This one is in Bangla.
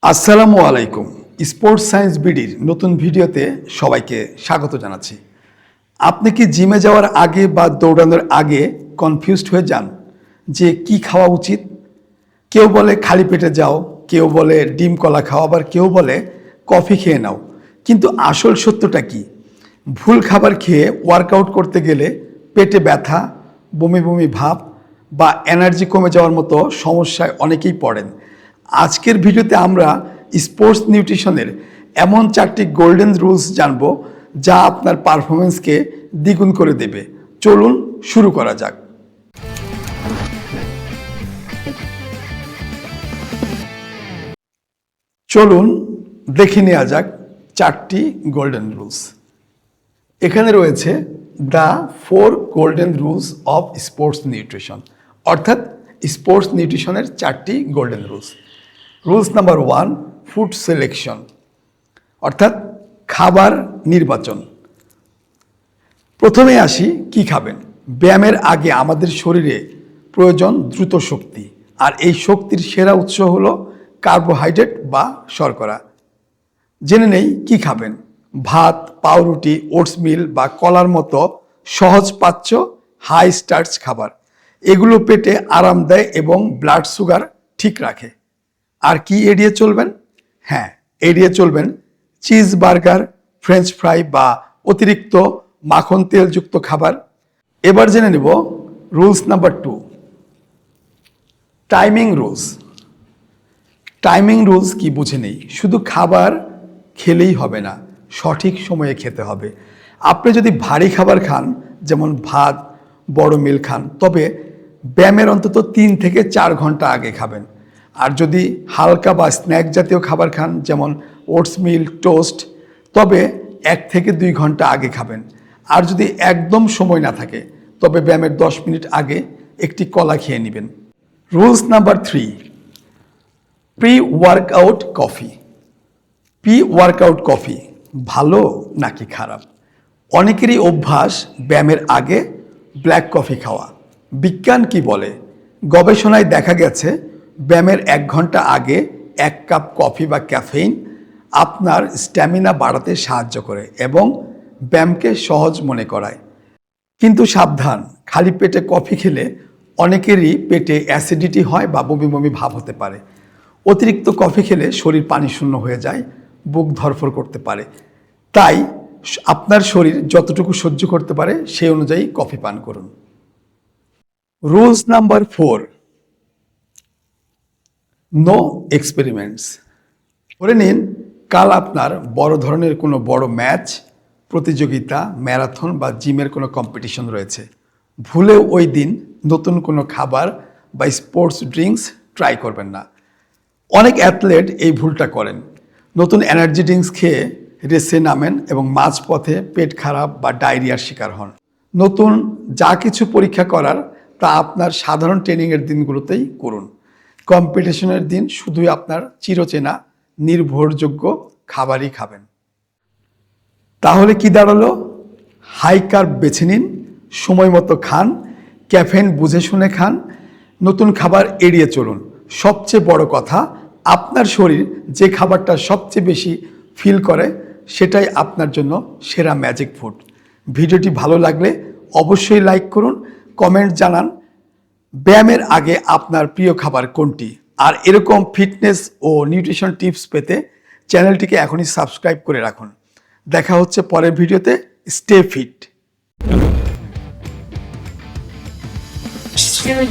আসসালামু আলাইকুম। স্পোর্টস সায়েন্স বিডির নতুন ভিডিওতে সবাইকে স্বাগত জানাচ্ছি। আপনি কি জিমে যাওয়ার আগে বা দৌড়ানোর আগে কনফিউজড হয়ে যান যে কি খাওয়া উচিত? কেউ বলে খালি পেটে যাও, কেউ বলে ডিম কলা খাও, আবার কেউ বলে কফি খেয়ে নাও। কিন্তু আসল সত্যটা কি? ভুল খাবার খেয়ে ওয়ার্কআউট করতে গেলে পেটে ব্যথা, বমি বমি ভাব বা এনার্জি কমে যাওয়ার মতো সমস্যায় অনেকেই পড়েন। আজকের ভিডিওতে আমরা স্পোর্টস নিউট্রিশনের এমন 4টি গোল্ডেন রুলস জানব যা আপনার পারফরমেন্সকে দ্বিগুণ করে দেবে। চলুন শুরু করা যাক। চলুন দেখে নেওয়া যাক 4টি গোল্ডেন রুলস। এখানে রয়েছে the 4 golden rules of sports nutrition, অর্থাৎ স্পোর্টস নিউট্রিশনের 4টি golden rules. Rules number 1, food selection, অর্থাৎ খাবার নির্বাচন। প্রথমে আসি কি খাবেন। ব্যায়ামের আগে আমাদের শরীরে প্রয়োজন দ্রুত শক্তি, আর এই শক্তির সেরা উৎস হলো কার্বোহাইড্রেট বা শর্করা। জেনে নেই কি খাবেন। ভাত, পাউরুটি, ওটসমিল বা কলার মতো সহজ পাচ্য হাই স্টার্চ খাবার, এগুলো পেটে আরাম দেয় এবং ব্লাড সুগার ঠিক রাখে। আর কি এড়িয়ে চলবেন? হ্যাঁ, এড়িয়ে চলবেন চিজ বার্গার, ফ্রেঞ্চ ফ্রাই বা অতিরিক্ত মাখন তেলযুক্ত খাবার। এবার জেনে নেব rules number 2, timing rules. Timing rules কি বুঝে নেই। শুধু খাবার খেলেই হবে না, সঠিক সময়ে খেতে হবে। আপনি যদি ভারী খাবার খান, যেমন ভাত, বড় মিল খান, তবে ব্যায়ামের অন্তত 3 থেকে 4 ঘন্টা আগে খাবেন। আর যদি হালকা বা স্ন্যাক জাতীয় খাবার খান, যেমন ওটসমিল, টোস্ট, তবে 1 থেকে 2 ঘন্টা আগে খাবেন। আর যদি একদম সময় না থাকে, তবে ব্যায়ামের 10 মিনিট আগে একটি কলা খেয়ে নেবেন। Rules number 3, pre workout coffee. Pre workout coffee ভালো নাকি খারাপ? অনেকেরই অভ্যাস ব্যায়ামের আগে ব্ল্যাক কফি খাওয়া। বিজ্ঞান কি বলে? গবেষণায় দেখা গেছে ব্যায়ামের 1 ঘন্টা আগে 1 কাপ কফি বা ক্যাফেইন আপনার স্ট্যামিনা বাড়াতে সাহায্য করে এবং ব্যায়ামকে সহজ মনে করায়। কিন্তু সাবধান, খালি পেটে কফি খেলে অনেকেরই পেটে অ্যাসিডিটি হয় বা বমি বমি ভাব হতে পারে। অতিরিক্ত কফি খেলে শরীর পানি শূন্য হয়ে যায়, বুক ধরফর করতে পারে। তাই আপনার শরীর যতটুকু সহ্য করতে পারে সেই অনুযায়ী কফি পান করুন। Rules number 4, no experiments. ধরে নিন কাল আপনার বড় ধরনের কোনো বড় ম্যাচ, প্রতিযোগিতা, ম্যারাথন বা জিমের কোনো কম্পিটিশন রয়েছে। ভুলেও ওই দিন নতুন কোনো খাবার বা স্পোর্টস ড্রিঙ্কস ট্রাই করবেন না। অনেক অ্যাথলেট এই ভুলটা করেন। নতুন এনার্জি ড্রিঙ্কস খেয়ে রেসে নামেন এবং মাঝপথে পেট খারাপ বা ডায়রিয়ার শিকার হন। নতুন যা কিছু পরীক্ষা করার তা আপনার সাধারণ ট্রেনিংয়ের দিনগুলোতেই করুন। কম্পিটিশনের দিন শুধুই আপনার চিরচেনা নির্ভরযোগ্য খাবারই খাবেন। তাহলে কি দাঁড়ালো? হাই কার্ব বেছে নিন, সময় মতো খান, ক্যাফেইন বুঝে শুনে খান, নতুন খাবার এড়িয়ে চলুন। সবচেয়ে বড় কথা, আপনার শরীর যে খাবারটা সবচেয়ে বেশি ফিল করে সেটাই আপনার জন্য সেরা ম্যাজিক ফুড। ভিডিওটি ভালো লাগলে অবশ্যই লাইক করুন, কমেন্ট জানান ব্যায়ামের আগে আপনার প্রিয় খাবার কোনটি। আর এরকম ফিটনেস ও নিউট্রিশন টিপস পেতে চ্যানেলটিকে এখনই সাবস্ক্রাইব করে রাখুন। দেখা হচ্ছে পরের ভিডিওতে। Stay fit. Sure.